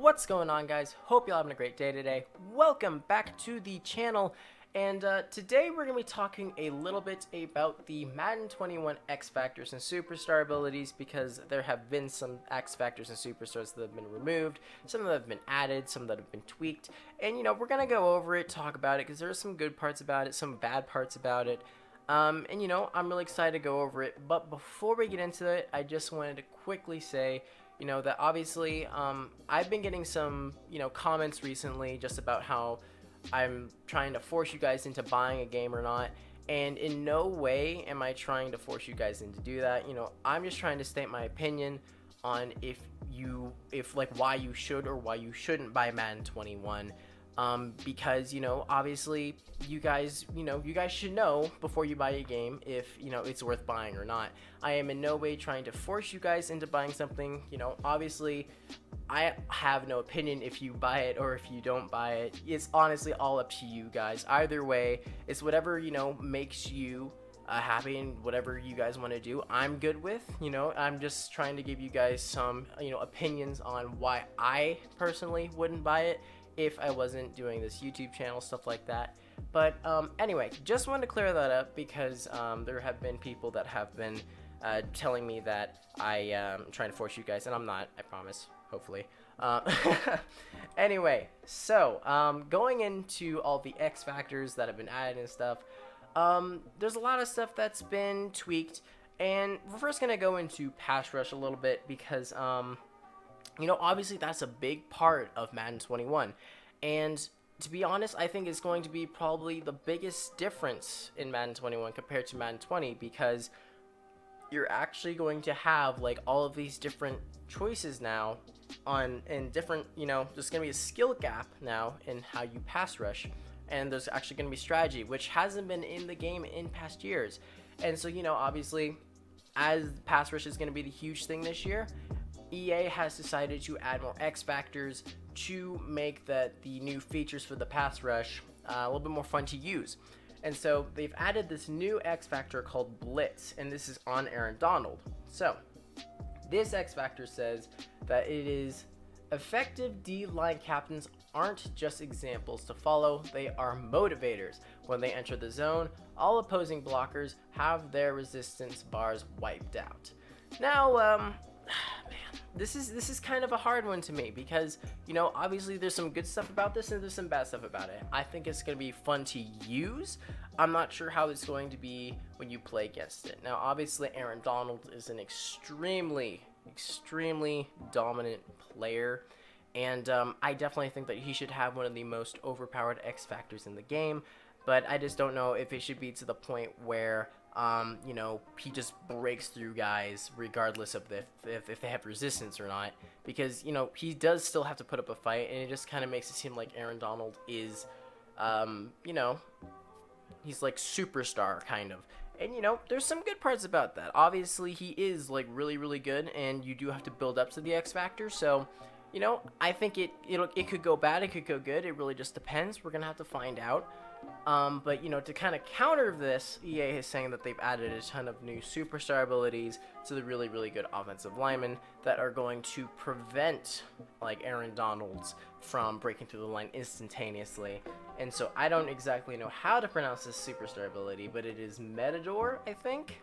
What's going on, guys? Hope you're having a great day today. Welcome back to the channel, and today we're going to be talking a little bit about the Madden 21 X Factors and Superstar abilities, because there have been some X Factors and Superstars that have been removed, some that have been added, some that have been tweaked, and we're going to go over it, talk about it, because there are some good parts about it, some bad parts about it. I'm really excited to go over it, but before we get into it, I just wanted to quickly say that obviously I've been getting some comments recently just about how I'm trying to force you guys into buying a game or not, and in no way am I trying to force you guys into do that. I'm just trying to state my opinion on if why you should or why you shouldn't buy Madden 21. Because obviously you guys should know before you buy a game if it's worth buying or not. I am in no way trying to force you guys into buying something. Obviously I have no opinion if you buy it or if you don't buy it. It's honestly all up to you guys. Either way, it's whatever makes you happy, and whatever you guys want to do, I'm good with. I'm just trying to give you guys some opinions on why I personally wouldn't buy it if I wasn't doing this YouTube channel, stuff like that. But anyway, just wanted to clear that up, because there have been people that have been telling me that I am trying to force you guys, and I'm not, I promise, hopefully. Anyway, so going into all the X Factors that have been added and stuff, there's a lot of stuff that's been tweaked, and we're first going to go into pass rush a little bit, because obviously that's a big part of Madden 21, and to be honest, I think it's going to be probably the biggest difference in Madden 21 compared to Madden 20, because you're actually going to have like all of these different choices now and different, there's going to be a skill gap now in how you pass rush, and there's actually going to be strategy, which hasn't been in the game in past years. And so, obviously, as pass rush is going to be the huge thing this year, EA has decided to add more X Factors to make the new features for the pass rush a little bit more fun to use. And so they've added this new X Factor called Blitz, and this is on Aaron Donald. So this X Factor says that it is effective D-line captains aren't just examples to follow, they are motivators. When they enter the zone, all opposing blockers have their resistance bars wiped out. Now, man, this is kind of a hard one to me, because obviously there's some good stuff about this and there's some bad stuff about it. I think it's going to be fun to use. I'm not sure how it's going to be when you play against it. Now obviously Aaron Donald is an extremely dominant player, and I definitely think that he should have one of the most overpowered X Factors in the game, but I just don't know if it should be to the point where he just breaks through guys regardless of if they have resistance or not, because he does still have to put up a fight, and it just kind of makes it seem like Aaron Donald is he's like superstar kind of. And there's some good parts about that. Obviously he is like really good, and you do have to build up to the X Factor. So I think it could go bad, it could go good, it really just depends. We're gonna have to find out. But to kind of counter this, EA is saying that they've added a ton of new superstar abilities to the really good offensive linemen that are going to prevent like Aaron Donald's from breaking through the line instantaneously. And so I don't exactly know how to pronounce this superstar ability, but it is Metador, I think.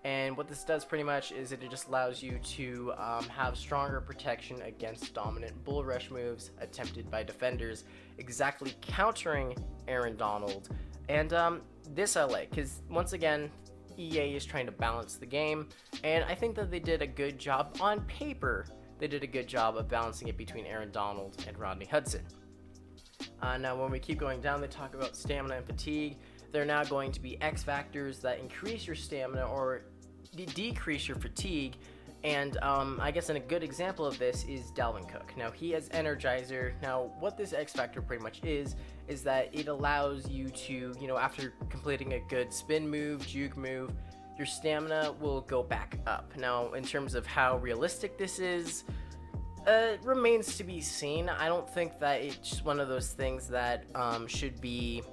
And what this does pretty much is it just allows you to have stronger protection against dominant bull rush moves attempted by defenders, exactly countering Aaron Donald. And this I like, because once again, EA is trying to balance the game, and I think that they did a good job on paper. They did a good job of balancing it between Aaron Donald and Rodney Hudson. Now when we keep going down, they talk about stamina and fatigue. They're now going to be X Factors that increase your stamina or decrease your fatigue, and I guess a good example of this is Dalvin Cook. Now he has Energizer. Now what this X Factor pretty much is that it allows you to, after completing a good spin move, juke move, your stamina will go back up. Now in terms of how realistic this is, remains to be seen. I don't think that it's just one of those things that should be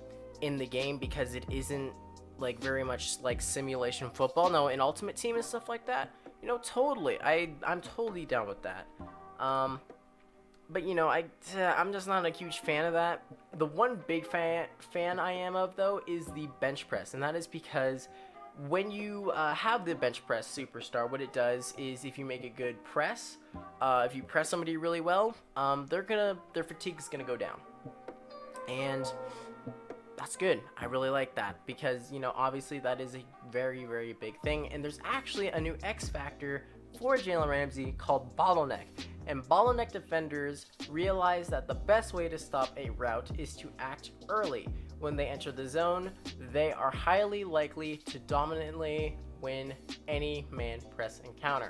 in the game, because it isn't like very much like simulation football. No, in Ultimate Team and stuff like that, totally, I'm totally down with that. but I'm just not a huge fan of that. The one big fan I am of though is the bench press, and that is because when you have the bench press superstar, what it does is if you make a good press, if you press somebody really well, their fatigue is gonna go down, and that's good. I really like that because obviously that is a very very big thing, and there's actually a new X factor for Jalen Ramsey called bottleneck. And bottleneck defenders realize that the best way to stop a route is to act early. When they enter the zone, they are highly likely to dominantly win any man press encounter.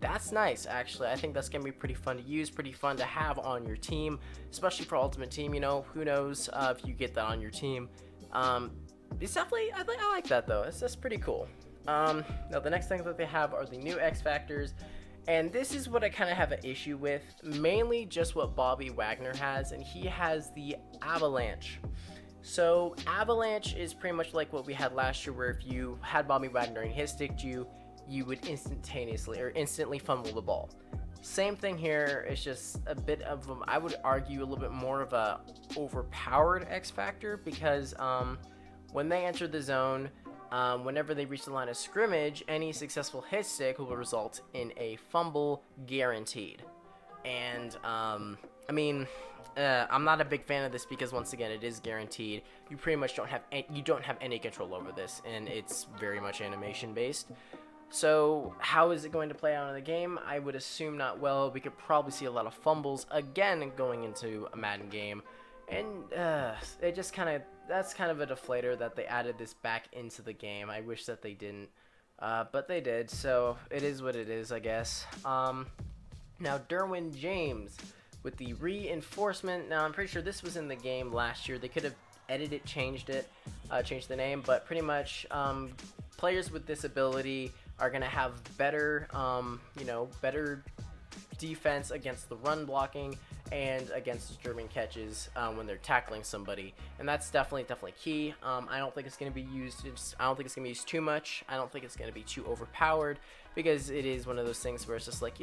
That's nice, actually. I think that's going to be pretty fun to use, pretty fun to have on your team, especially for Ultimate Team. Who knows if you get that on your team. It's definitely, I like that, though. It's just pretty cool. Now, the next thing that they have are the new X Factors. And this is what I kind of have an issue with, mainly just what Bobby Wagner has, and he has the Avalanche. So Avalanche is pretty much like what we had last year, where if you had Bobby Wagner and he sticked you, you would instantly fumble the ball. Same thing here. It's just a bit of, I would argue, a little bit more of a overpowered X Factor, because when they enter the zone, whenever they reach the line of scrimmage, any successful hit stick will result in a fumble guaranteed. And I'm not a big fan of this because once again, it is guaranteed. You pretty much don't have any control over this, and it's very much animation based. So how is it going to play out in the game? I would assume not well. We could probably see a lot of fumbles again going into a Madden game. And it just that's kind of a deflator that they added this back into the game. I wish that they didn't, but they did, so it is what it is, I guess. Now, Derwin James with the reinforcement. Now, I'm pretty sure this was in the game last year. They could have edited it, changed the name, but pretty much players with this ability are going to have better defense against the run blocking and against disturbing catches when they're tackling somebody, and that's definitely key. I don't think it's going to be used. I don't think it's going to be used too much. I don't think it's going to be too overpowered, because it is one of those things where it's just like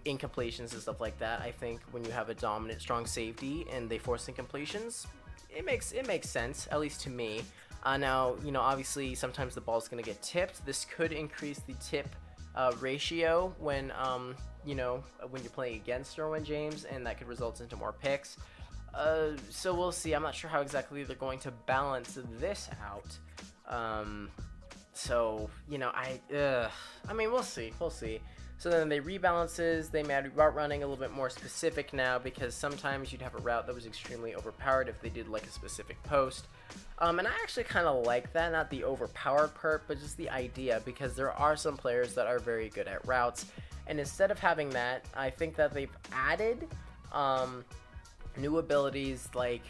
incompletions and stuff like that. I think when you have a dominant, strong safety and they force incompletions, it makes sense, at least to me. Now, obviously sometimes the ball's going to get tipped. This could increase the tip ratio when when you're playing against Derwin James, and that could result into more picks. So we'll see. I'm not sure how exactly they're going to balance this out. We'll see. So then they rebalances. They made route running a little bit more specific now, because sometimes you'd have a route that was extremely overpowered if they did like a specific post. And I actually kind of like that, not the overpowered part, but just the idea, because there are some players that are very good at routes. And instead of having that, I think that they've added new abilities like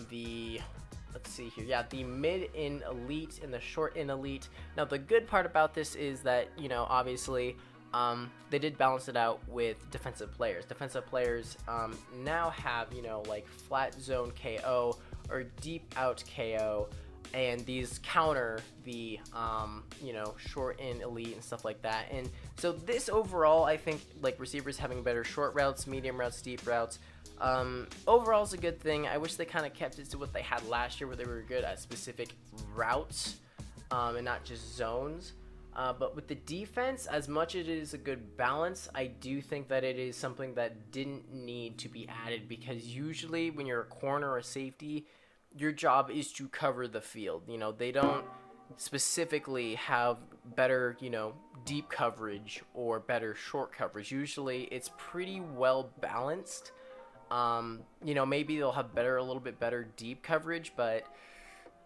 the mid in elite and the short in elite. Now, the good part about this is that, obviously, they did balance it out with defensive players. Defensive players now have, like flat zone KO or deep out KO, and these counter the short in elite and stuff like that. And so this overall, I think, like, receivers having better short routes, medium routes, deep routes, overall is a good thing. I wish they kind of kept it to what they had last year, where they were good at specific routes and not just zones. But with the defense, as much as it is a good balance, I do think that it is something that didn't need to be added, because usually when you're a corner or a safety, your job is to cover the field. They don't specifically have better, deep coverage or better short coverage. Usually it's pretty well balanced. Maybe they'll have a little bit better deep coverage, but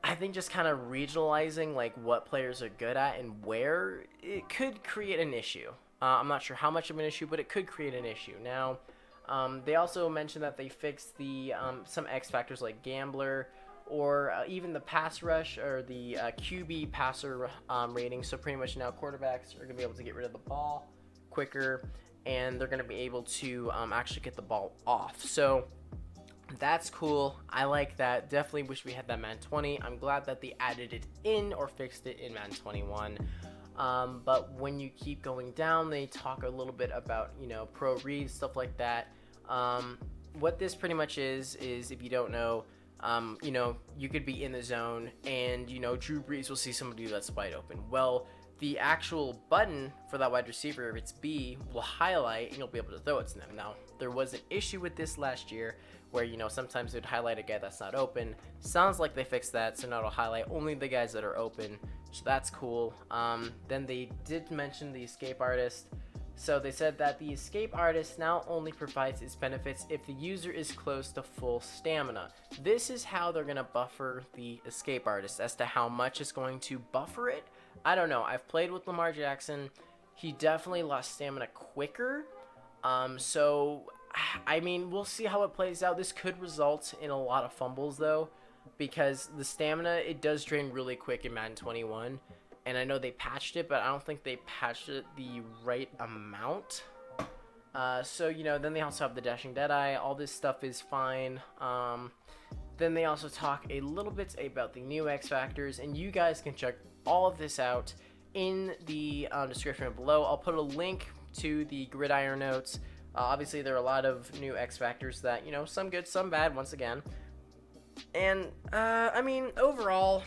I think just kind of regionalizing like what players are good at and where, it could create an issue. I'm not sure how much of an issue, but it could create an issue. Now, they also mentioned that they fixed the some X factors like Gambler, or even the pass rush, or the QB passer rating. So pretty much now quarterbacks are going to be able to get rid of the ball quicker, and they're going to be able to actually get the ball off. So that's cool. I like that. Definitely wish we had that Madden 20. I'm glad that they added it in or fixed it in Madden 21. But when you keep going down, they talk a little bit about, pro reads, stuff like that. What this pretty much is if you don't know, you know, you could be in the zone and, you know, Drew Brees will see somebody that's wide open. Well, the actual button for that wide receiver, if it's B, will highlight and you'll be able to throw it to them. Now, there was an issue with this last year where, you know, sometimes it would highlight a guy that's not open. Sounds like they fixed that, so now it'll highlight only the guys that are open, so that's cool. Then they did mention the escape artist. So they said that the escape artist now only provides its benefits if the user is close to full stamina. This is how they're going to buffer the escape artist. As to how much it's going to buffer it, I don't know. I've played with Lamar Jackson. He definitely lost stamina quicker. So, I mean, we'll see how it plays out. This could result in a lot of fumbles, though, because the stamina, it does drain really quick in Madden 21. And I know they patched it, but I don't think they patched it the right amount. So, you know, then they also have the Dashing Deadeye. All this stuff is fine. Then they also talk a little bit about the new X Factors, and you guys can check all of this out in the description below. I'll put a link to the Gridiron notes. Obviously, there are a lot of new X Factors that, you know, some good, some bad, once again. And, I mean, overall,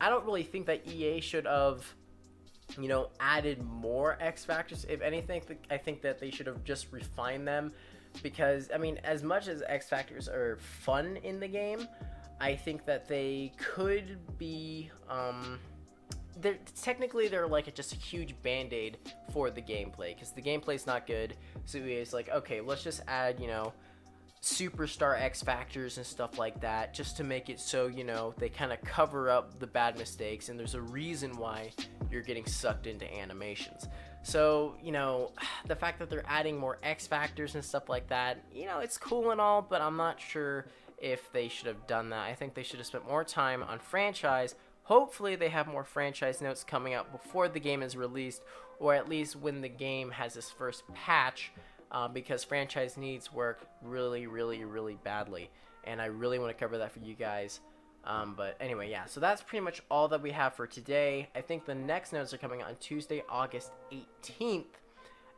I don't really think that EA should have, you know, added more X Factors. If anything, I think that they should have just refined them, because, I mean, as much as X Factors are fun in the game, I think that they could be, they're like just a huge band-aid for the gameplay, because the gameplay's not good. So EA's like, okay, let's just add, you know, superstar X Factors and stuff like that, just to make it so, you know, they kind of cover up the bad mistakes, and there's a reason why you're getting sucked into animations. So, you know, the fact that they're adding more X Factors and stuff like that, you know, it's cool and all, but I'm not sure if they should have done that. I think they should have spent more time on franchise. Hopefully they have more franchise notes coming out before the game is released, or at least when the game has its first patch, because franchise needs work really, really, really badly, and I really want to cover that for you guys. But anyway, yeah, so that's pretty much all that we have for today. I think the next notes are coming out on Tuesday, August 18th,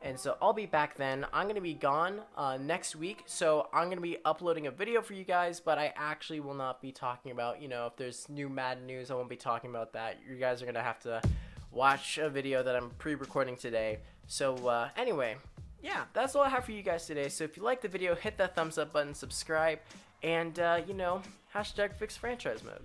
and so I'll be back then. I'm going to be gone next week, so I'm going to be uploading a video for you guys, but I actually will not be talking about, you know, if there's new Madden news, I won't be talking about that. You guys are going to have to watch a video that I'm pre-recording today. So anyway, yeah, that's all I have for you guys today. So if you liked the video, hit that thumbs up button, subscribe, and, you know, hashtag fix franchise mode.